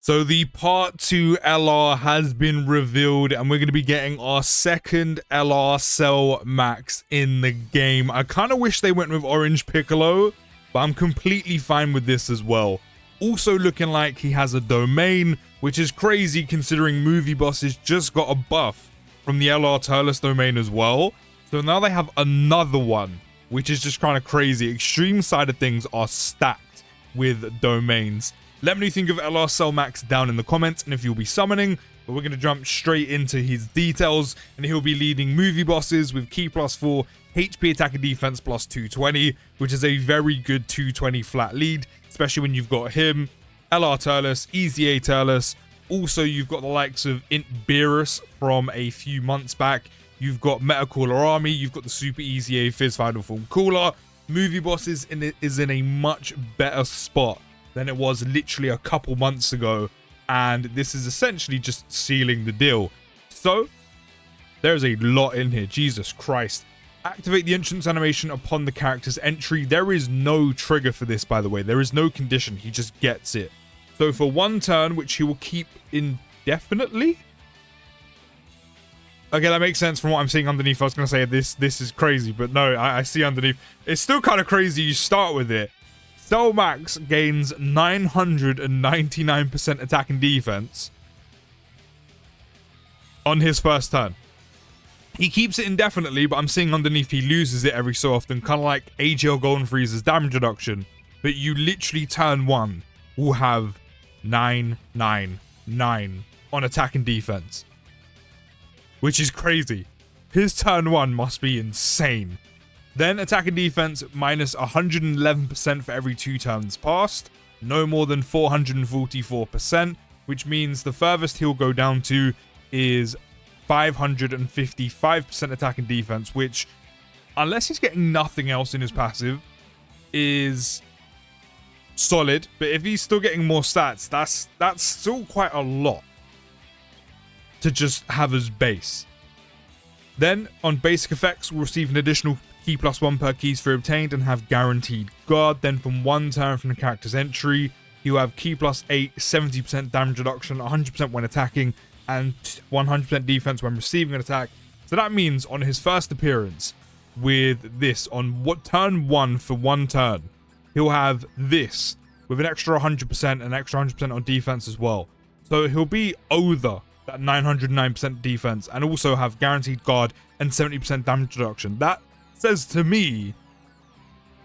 So the part 2 LR has been revealed, and we're going to be getting our second LR Cell Max in the game. I kind of wish they went with Orange Piccolo, but I'm completely fine with this as well. Also looking like he has a domain, which is crazy considering Movie Bosses just got a buff from the LR Turles domain as well. So now they have another one, which is just kind of crazy. Extreme side of things are stacked with domains. Let me know what you think of LR Cell Max down in the comments and if you'll be summoning. But we're going to jump straight into his details, and he'll be leading Movie Bosses with Key +4, HP attack and defense +220, which is a very good 220 flat lead, especially when you've got him, LR Turles, Easy A Turles. Also, you've got the likes of Int Beerus from a few months back. You've got Meta Cooler Army. You've got the Super Easy A Fizz Final Form Cooler. Movie Bosses is in a much better spot than it was literally a couple months ago, and this is essentially just sealing the deal. So there's a lot in here. Jesus Christ. Activate the entrance animation upon the character's entry. There is no trigger for this, by the way. There is no condition. He just gets it. So for 1 turn, which he will keep indefinitely. Okay, that makes sense from what I'm seeing underneath. I was going to say this is crazy, but no, I see underneath. It's still kind of crazy. You start with it. Cell Max gains 999% attack and defense on his first turn. He keeps it indefinitely, but I'm seeing underneath he loses it every so often, kind of like AGL Golden Freeze's damage reduction. But you literally turn 1 will have 999 on attack and defense, which is crazy. His turn 1 must be insane. Then attack and defense minus 111% for every 2 turns passed. No more than 444%, which means the furthest he'll go down to is 555% attack and defense, which, unless he's getting nothing else in his passive, is solid. But if he's still getting more stats, that's still quite a lot to just have as base. Then on basic effects, we'll receive an additional Key +1 per keys for obtained and have guaranteed guard. Then from 1 turn from the character's entry, he'll have Key +8, 70% damage reduction, 100% when attacking, and 100% defense when receiving an attack. So that means on his first appearance with this, on turn 1 for 1 turn, he'll have this with an extra 100% and extra 100% on defense as well. So he'll be over that 909% defense and also have guaranteed guard and 70% damage reduction. That says to me,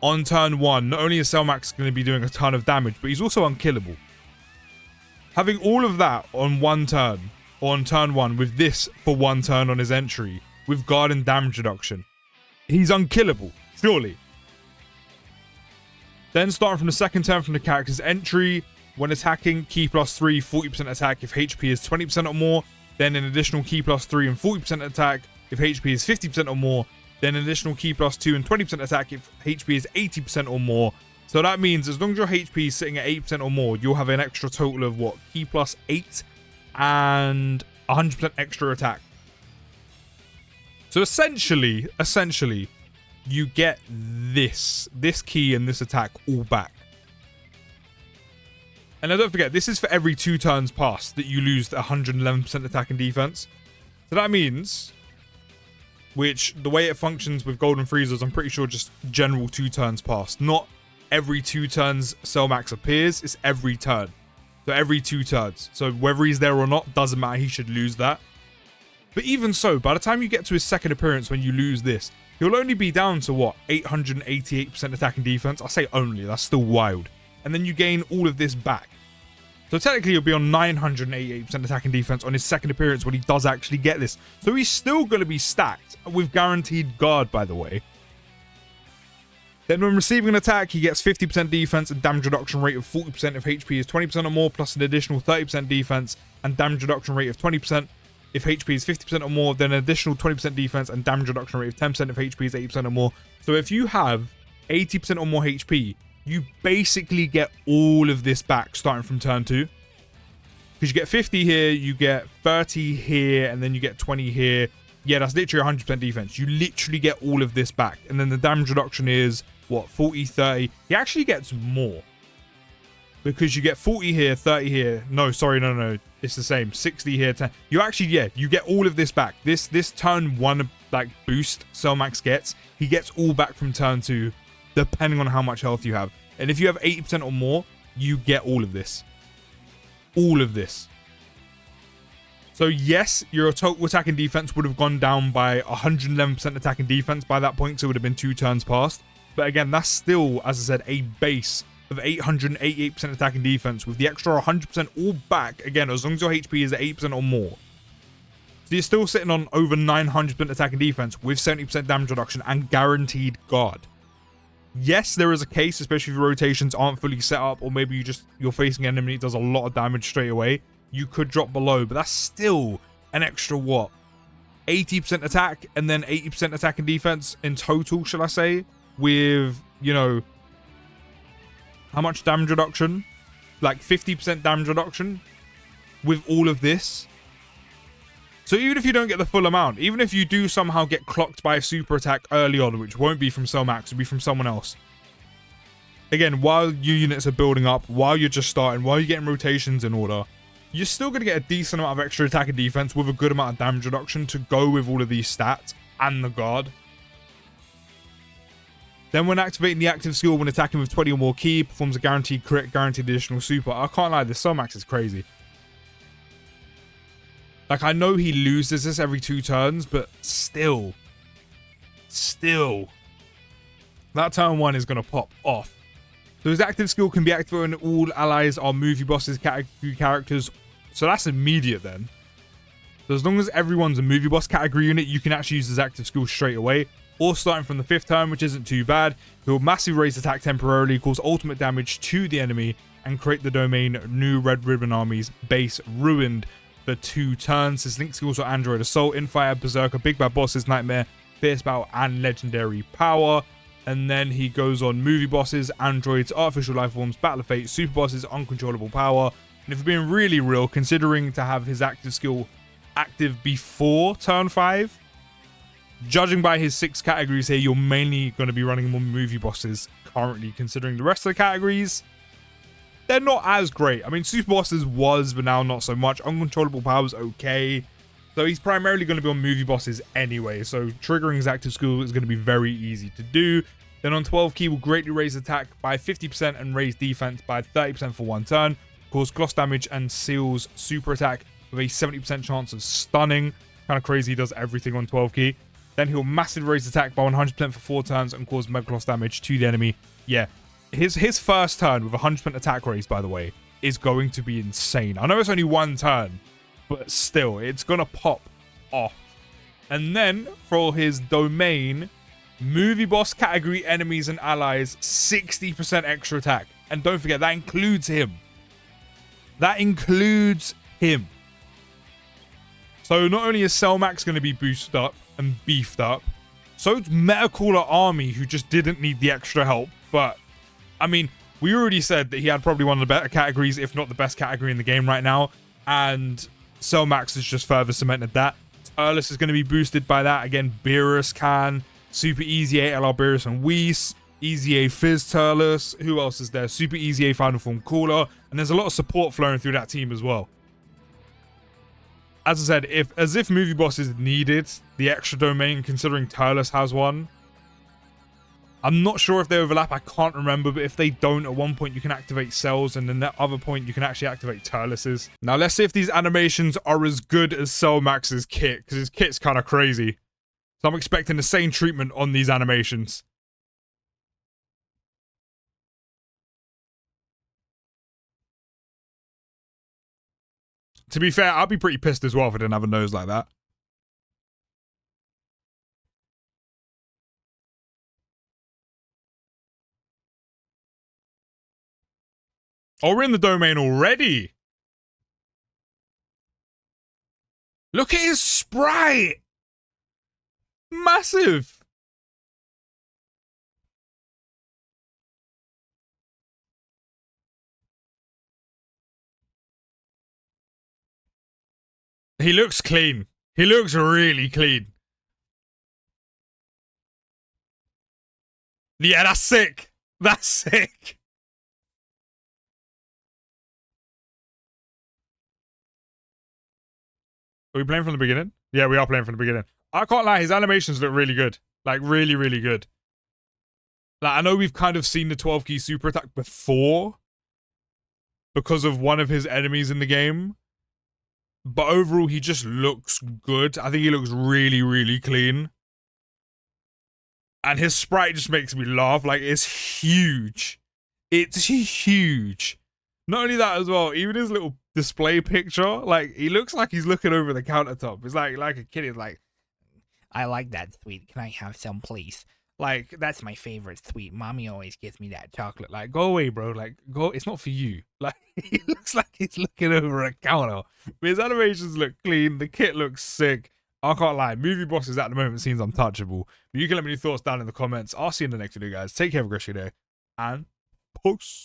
on turn 1, not only is Cell Max going to be doing a ton of damage, but he's also unkillable. Having all of that on 1 turn, or on turn 1, with this for 1 turn on his entry, with guard and damage reduction, he's unkillable, surely. Then starting from the 2nd turn from the character's entry, when attacking, Key +3, 40% attack if HP is 20% or more, then an additional Key +3 and 40% attack if HP is 50% or more, then an additional Key +2 and 20% attack if HP is 80% or more. So that means as long as your HP is sitting at 8% or more, you'll have an extra total of what? Key +8 and 100% extra attack. So essentially, you get this key and this attack all back. And now don't forget, this is for every 2 turns passed that you lose 111% attack and defense. So that means, which the way it functions with Golden Freezers, I'm pretty sure just general 2 turns passed. Not every 2 turns Cell Max appears, it's every turn. So every 2 turns. So whether he's there or not, doesn't matter, he should lose that. But even so, by the time you get to his 2nd appearance when you lose this, he'll only be down to what? 888% attack and defense? I say only, that's still wild. And then you gain all of this back. So technically he'll be on 988% attack and defense on his 2nd appearance when he does actually get this. So he's still going to be stacked with guaranteed guard, by the way. Then when receiving an attack, he gets 50% defense and damage reduction rate of 40% if HP is 20% or more, plus an additional 30% defense and damage reduction rate of 20% if HP is 50% or more, then an additional 20% defense and damage reduction rate of 10% if HP is 80% or more. So if you have 80% or more HP, you basically get all of this back starting from turn 2. Because you get 50 here, you get 30 here, and then you get 20 here. Yeah, that's literally 100% defense. You literally get all of this back. And then the damage reduction is, what, 40, 30? He actually gets more. because you get 40 here, 30 here. No, sorry, no. It's the same. 60 here, 10. You actually, yeah, you get all of this back. This turn 1 like boost Selmax gets, he gets all back from turn 2, depending on how much health you have. And if you have 80% or more, you get all of this. All of this. So yes, your total attack and defense would have gone down by 111% attack and defense by that point, so it would have been 2 turns past. But again, that's still, as I said, a base of 888% attack and defense with the extra 100% all back, again, as long as your HP is at 8% or more. So you're still sitting on over 900% attack and defense with 70% damage reduction and guaranteed guard. Yes, there is a case, especially if your rotations aren't fully set up, or maybe you're facing an enemy that does a lot of damage straight away. You could drop below, but that's still an extra, what, 80% attack and then 80% attack and defense in total, shall I say, with, you know, how much damage reduction? Like 50% damage reduction with all of this. So even if you don't get the full amount, even if you do somehow get clocked by a super attack early on, which won't be from Selmax, it'll be from someone else. Again, while your units are building up, while you're just starting, while you're getting rotations in order, you're still going to get a decent amount of extra attack and defense with a good amount of damage reduction to go with all of these stats and the guard. Then when activating the active skill when attacking with 20 or more ki, performs a guaranteed crit, guaranteed additional super. I can't lie, this Selmax is crazy. Like, I know he loses this every 2 turns, but still. That turn 1 is going to pop off. So his active skill can be activated when all allies are movie bosses category characters. So that's immediate then. So as long as everyone's a movie boss category unit, you can actually use his active skill straight away. Or starting from the 5th turn, which isn't too bad. He'll massively raise attack temporarily, cause ultimate damage to the enemy, and create the domain New Red Ribbon Army's base ruined for 2 turns. His link skills are Android Assault, Infire, Berserker, Big Bad Bosses, Nightmare, Fierce Battle, and Legendary Power. And then he goes on movie bosses, androids, artificial life forms, battle of fate, super bosses, uncontrollable power. And if we're being really real, considering to have his active skill active before turn 5, judging by his 6 categories here, you're mainly going to be running more movie bosses currently, considering the rest of the categories, they're not as great. I mean, super bosses was, but now not so much. Uncontrollable power is okay. So he's primarily going to be on movie bosses anyway, so triggering his active skill is going to be very easy to do. Then on 12 ki will greatly raise attack by 50% and raise defense by 30% for 1 turn, cause gloss damage and seals super attack with a 70% chance of stunning. Kind of crazy, he does everything on 12 ki. Then he'll massively raise attack by 100% for 4 turns and cause mega gloss damage to the enemy. Yeah, his first turn with 100% attack raise, by the way, is going to be insane. I know it's only 1 turn, but still, it's going to pop off. And then, for his domain, movie boss category enemies and allies, 60% extra attack. And don't forget, that includes him. That includes him. So not only is Selmax going to be boosted up and beefed up, so it's Metacooler Army, who just didn't need the extra help. But, I mean, we already said that he had probably one of the better categories, if not the best category in the game right now. And Selmax has just further cemented that. Turles is going to be boosted by that. Again, Beerus can. Super Easy A, LR Beerus and Whis. Easy A Fizz Turles. Who else is there? Super Easy A Final Form Cooler. And there's a lot of support flowing through that team as well. As I said, as if movie bosses needed the extra domain, considering Turles has one. I'm not sure if they overlap, I can't remember, but if they don't, at one point you can activate cells, and then that other point you can actually activate Turles's. Now let's see if these animations are as good as Selmax's kit, because his kit's kind of crazy. So I'm expecting the same treatment on these animations. To be fair, I'd be pretty pissed as well if I didn't have a nose like that. Oh, we're in the domain already. Look at his sprite. Massive. He looks clean. He looks really clean. Yeah, that's sick. That's sick. Are we playing from the beginning? Yeah, we are playing from the beginning. I can't lie, his animations look really good. Like, really, really good. Like, I know we've kind of seen the 12 key super attack before because of one of his enemies in the game. But overall, he just looks good. I think he looks really, really clean. And his sprite just makes me laugh. Like, it's huge. It's huge. Not only that as well, even his little display picture, like, he looks like he's looking over the countertop. It's like a kid is like, I like that sweet. Can I have some, please? Like, that's my favorite sweet. Mommy always gives me that chocolate. Like, go away, bro. Like, go. It's not for you. Like, he looks like he's looking over a counter. But his animations look clean. The kit looks sick. I can't lie. Movie bosses at the moment seems untouchable. But you can let me know your thoughts down in the comments. I'll see you in the next video, guys. Take care of a great day. And peace.